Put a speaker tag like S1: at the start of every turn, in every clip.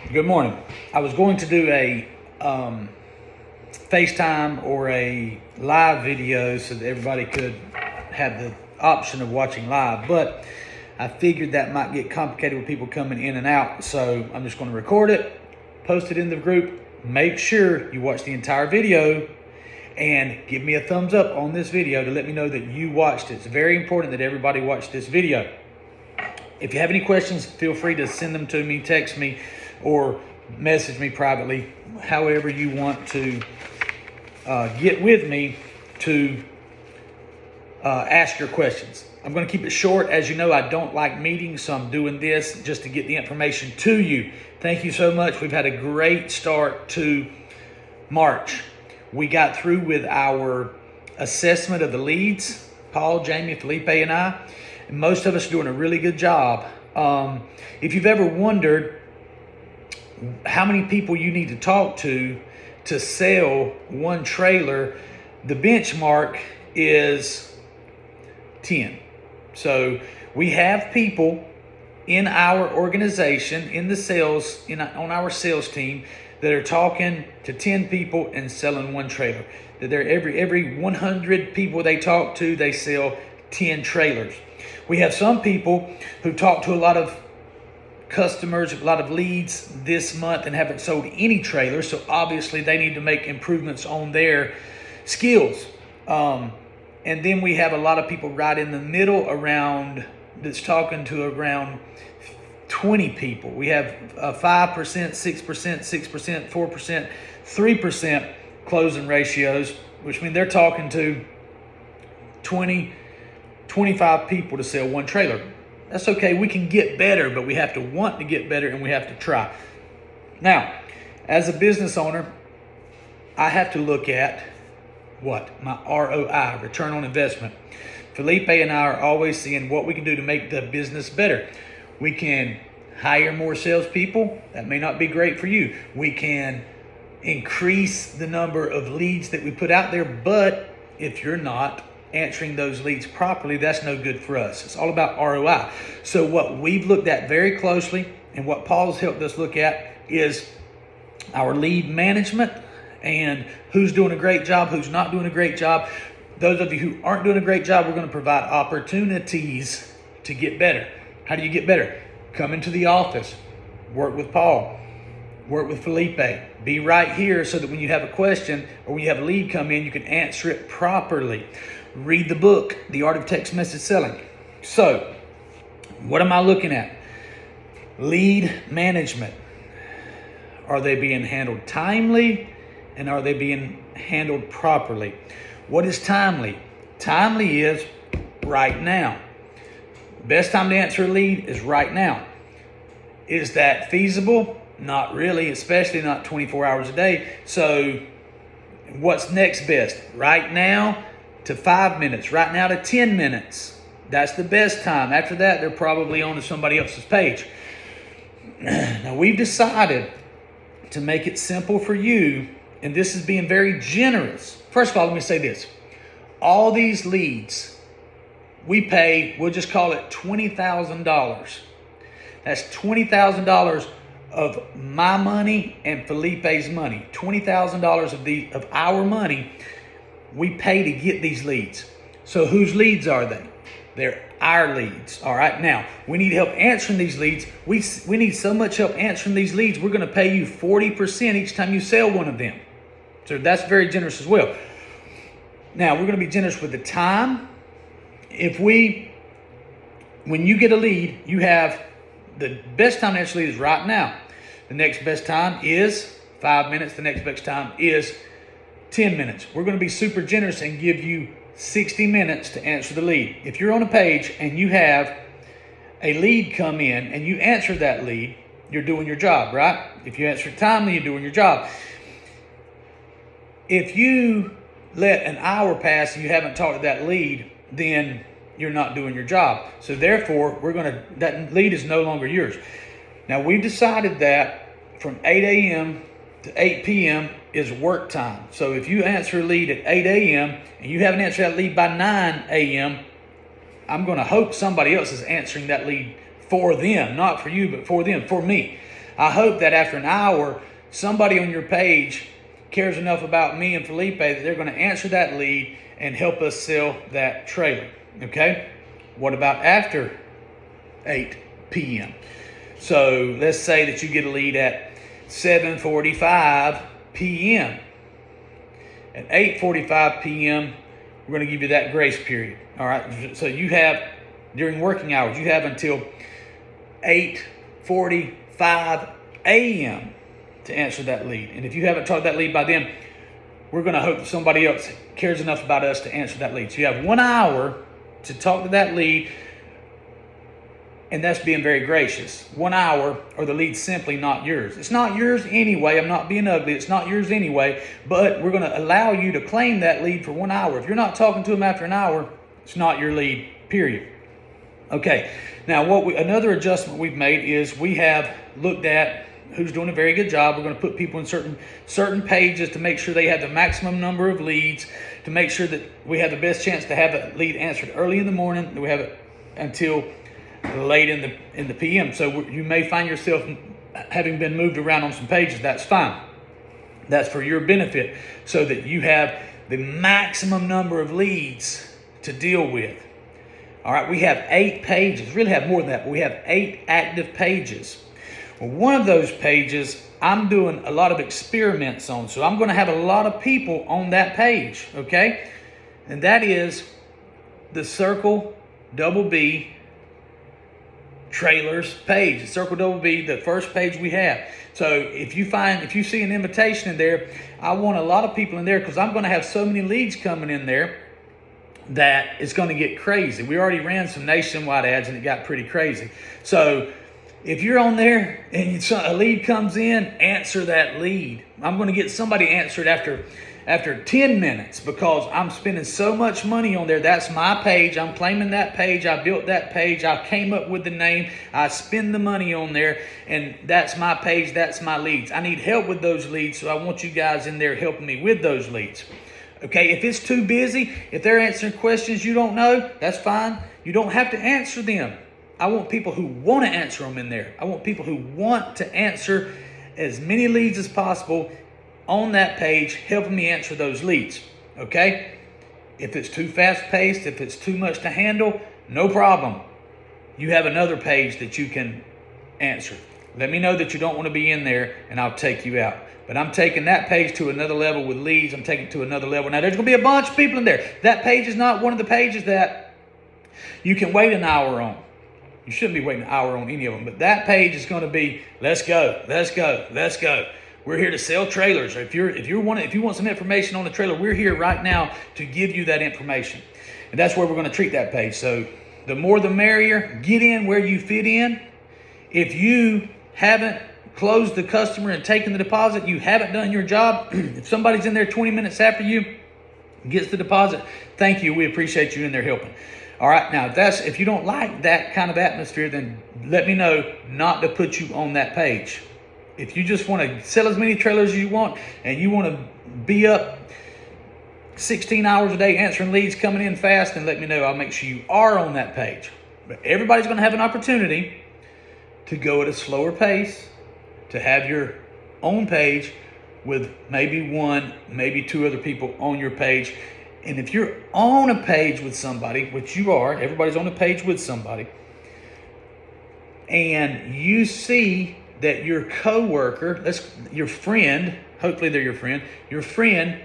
S1: Good morning. I was going to do a FaceTime or a live video so that everybody could have the option of watching live, but I figured that might get complicated with people coming in and out, so I'm just going to record it, post it in the group. Make sure you watch the entire video and give me a thumbs up on this video to let me know that you watched it. It's very important that everybody watch this video. If you have any questions, feel free to send them to me, text me, or message me privately, however you want to get with me to ask your questions. I'm going to keep it short. As you know, I don't like meetings, so I'm doing this just to get the information to you. Thank you so much. We've had a great start to March. We got through with our assessment of the leads, Paul, Jamie, Felipe, and I. And most of us are doing a really good job. If you've ever wondered how many people you need to talk to sell one trailer, the benchmark is 10. So we have people in our organization, in the sales, on our sales team, that are talking to 10 people and selling one trailer. That they're every 100 people they talk to, they sell 10 trailers. We have some people who talk to a lot of customers, a lot of leads this month and haven't sold any trailers. So obviously they need to make improvements on their skills. And then we have a lot of people right in the middle around that's talking to around 20 people. We have 5%, 6%, 6%, 4%, 3% closing ratios, which means they're talking to 20, 25 people to sell one trailer. That's okay. We can get better, but we have to want to get better and we have to try. Now, as a business owner, I have to look at what? My ROI, return on investment. Felipe and I are always seeing what we can do to make the business better. We can hire more salespeople. That may not be great for you. We can increase the number of leads that we put out there, but if you're not answering those leads properly, that's no good for us. It's all about ROI. So what we've looked at very closely and what Paul's helped us look at is our lead management and who's doing a great job, who's not doing a great job. Those of you who aren't doing a great job, we're going to provide opportunities to get better. How do you get better? Come into the office, work with Paul, work with Felipe. Be right here so that when you have a question or when you have a lead come in, you can answer it properly. Read the book, The Art of Text Message Selling. So, what am I looking at? Lead management. Are they being handled timely and are they being handled properly? What is timely? Timely is right now. Best time to answer a lead is right now. Is that feasible? Not really, especially not 24 hours a day. So, what's next best? Right now to 5 minutes, right now to 10 minutes. That's the best time. After that, they're probably on to somebody else's page. Now, we've decided to make it simple for you, and this is being very generous. First of all, let me say this. All these leads, we pay, we'll just call it $20,000. That's $20,000 of my money and Felipe's money. $20,000 of our money we pay to get these leads. So whose leads are they? They're our leads. All right. Now, we need help answering these leads. We need so much help answering these leads. We're going to pay you 40% each time you sell one of them. So that's very generous as well. Now, we're going to be generous with the time. When you get a lead, you have the best time to answer lead is right now. The next best time is 5 minutes. The next best time is 10 minutes. We're going to be super generous and give you 60 minutes to answer the lead. If you're on a page and you have a lead come in and you answer that lead, you're doing your job, right? If you answer it timely, you're doing your job. If you let an hour pass and you haven't talked to that lead, then you're not doing your job. So therefore, that lead is no longer yours. Now, we've decided that from 8 a.m. to 8 p.m. is work time. So if you answer a lead at 8 a.m. and you haven't answered that lead by 9 a.m., I'm going to hope somebody else is answering that lead for them, not for you, but for them, for me. I hope that after an hour, somebody on your page cares enough about me and Felipe that they're going to answer that lead and help us sell that trailer. Okay? What about after 8 p.m.? So let's say that you get a lead at 7:45 p.m. At 8:45 p.m., we're going to give you that grace period. All right. So you have, during working hours, you have until 8:45 a.m. to answer that lead. And if you haven't talked that lead by then, we're going to hope that somebody else cares enough about us to answer that lead. So you have 1 hour to talk to that lead, and that's being very gracious. 1 hour, or the lead's simply not yours. It's not yours anyway. I'm not being ugly. It's not yours anyway, but we're going to allow you to claim that lead for 1 hour. If you're not talking to them after an hour, it's not your lead, period. Okay, now another adjustment we've made is we have looked at who's doing a very good job. We're going to put people in certain pages to make sure they have the maximum number of leads, to make sure that we have the best chance to have a lead answered early in the morning, that we have it until late in the PM. So you may find yourself having been moved around on some pages. That's fine. That's for your benefit, so that you have the maximum number of leads to deal with. All right, we have 8 pages. We really have more than that, but we have 8 active pages. Well, one of those pages I'm doing a lot of experiments on. So I'm going to have a lot of people on that page, okay? And that is the Circle Double B trailers page. Circle Double B, the first page we have. So if you see an invitation in there, I want a lot of people in there, because I'm going to have so many leads coming in there that it's going to get crazy. We already ran some nationwide ads and it got pretty crazy. So if you're on there and a lead comes in, answer that lead. I'm going to get somebody answered after 10 minutes, because I'm spending so much money on there. That's my page. I'm claiming that page. I built that page. I came up with the name. I spend the money on there, and that's my page. That's my leads. I need help with those leads, so I want you guys in there helping me with those leads. Okay, if it's too busy, if they're answering questions you don't know, that's fine. You don't have to answer them. I want people who want to answer them in there. I want people who want to answer as many leads as possible on that page, helping me answer those leads. Okay? If it's too fast-paced, if it's too much to handle, no problem. You have another page that you can answer. Let me know that you don't want to be in there, and I'll take you out. But I'm taking that page to another level with leads. I'm taking it to another level. Now, there's going to be a bunch of people in there. That page is not one of the pages that you can wait an hour on. You shouldn't be waiting an hour on any of them. But that page is going to be, let's go, let's go, let's go. We're here to sell trailers. If you want some information on the trailer, we're here right now to give you that information. And that's where we're going to treat that page. So the more the merrier. Get in where you fit in. If you haven't closed the customer and taken the deposit, you haven't done your job. If somebody's in there 20 minutes after you gets the deposit, thank you. We appreciate you in there helping. All right, now if you don't like that kind of atmosphere, then let me know not to put you on that page. If you just want to sell as many trailers as you want, and you want to be up 16 hours a day answering leads coming in fast, then let me know. I'll make sure you are on that page. But everybody's going to have an opportunity to go at a slower pace, to have your own page with maybe 1, maybe 2 other people on your page. And if you're on a page with somebody, which you are, everybody's on a page with somebody, and you see that your coworker, your friend, hopefully they're your friend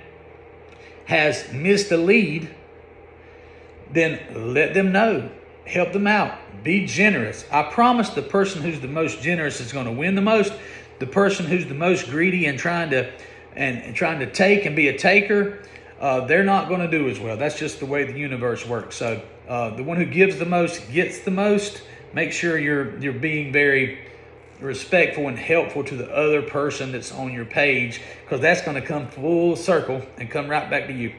S1: has missed a lead, then let them know. Help them out. Be generous. I promise the person who's the most generous is going to win the most. The person who's the most greedy and trying to take and be a taker, they're not going to do as well. That's just the way the universe works. So the one who gives the most gets the most. Make sure you're being very respectful and helpful to the other person that's on your page, because that's going to come full circle and come right back to you.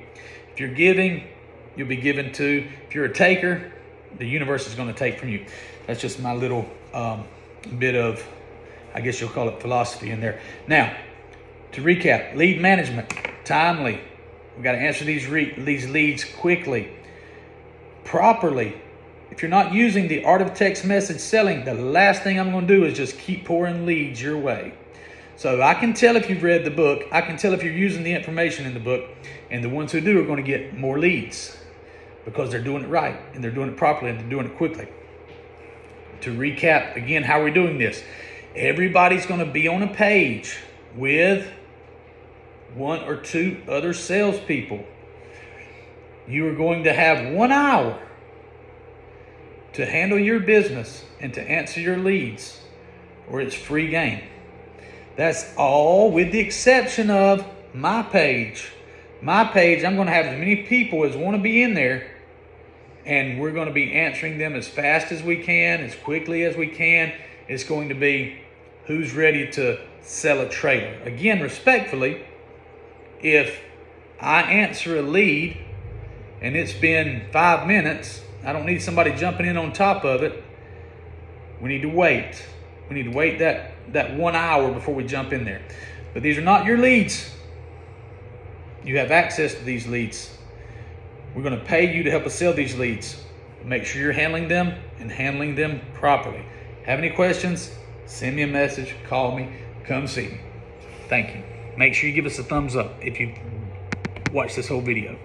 S1: If you're giving, you'll be given to. If you're a taker, the universe is going to take from you. That's just my little bit of, I guess you'll call it, philosophy in there. Now, to recap, lead management, timely. We've got to answer these leads quickly, properly. If you're not using the art of text message selling, the last thing I'm going to do is just keep pouring leads your way. So I can tell if you've read the book. I can tell if you're using the information in the book. And the ones who do are going to get more leads because they're doing it right and they're doing it properly and they're doing it quickly. To recap, again, how we're doing this. Everybody's going to be on a page with 1 or 2 other salespeople. You are going to have 1 hour to handle your business and to answer your leads, or it's free game. That's all, with the exception of my page. My page, I'm going to have as many people as want to be in there, and we're going to be answering them as fast as we can, as quickly as we can. It's going to be who's ready to sell a trailer. Again, respectfully, if I answer a lead and it's been 5 minutes, I don't need somebody jumping in on top of it. We need to wait. We need to wait that 1 hour before we jump in there. But these are not your leads. You have access to these leads. We're going to pay you to help us sell these leads. Make sure you're handling them and handling them properly. Have any questions? Send me a message, call me, come see me. Thank you. Make sure you give us a thumbs up if you watched this whole video.